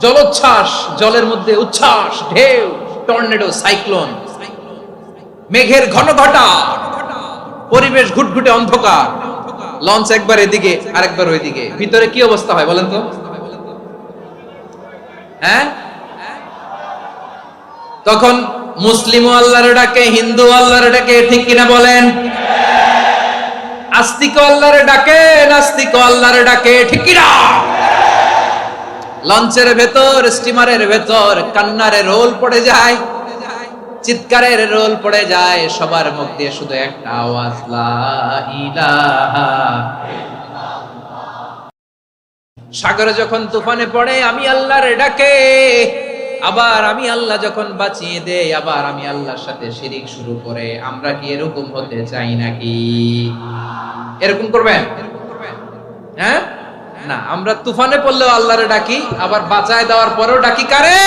জলোচ্ছ্বাস, জলের মধ্যে উচ্ছ্বাস, ঢেউ, টর্নেডো, সাইক্লোন, মেঘের ঘনঘটা, পরিবেশ ঘুটঘুটে অন্ধকার, লঞ্চ একবার এদিকে আরেকবার ওইদিকে, ভিতরে কি অবস্থা হয় বলেন তো? হ্যাঁ, তখন মুসলিম আল্লাহর ডাকে, হিন্দু আল্লাহর ডাকে, ঠিক কিনা বলেন? আস্তিক আল্লাহর ডাকে, নাস্তিক আল্লাহর ডাকে, ঠিক কিনা? লঞ্চের ভেতর, স্টিমারের ভেতর কান্নারে রোল পড়ে যায়, চিৎকারের রোল পড়ে যায়, সবার মুখ দিয়ে শুধু একটা আওয়াজ, লা ইলাহা। সাগরে যখন তুফানে পড়ে আমি আল্লাহর ডাকে, আবার আমি আল্লাহ যখন বাঁচিয়ে দেই, আবার আমি আল্লাহর সাথে শিরিক শুরু করে, আমরা কি এরকম হতে চাই নাকি? এরকম করবেন? হ্যাঁ না, আমরা তুফানে পড়লেও আল্লাহরে ডাকি, আবার বাঁচায় দেওয়ার পরেও ডাকি কারে?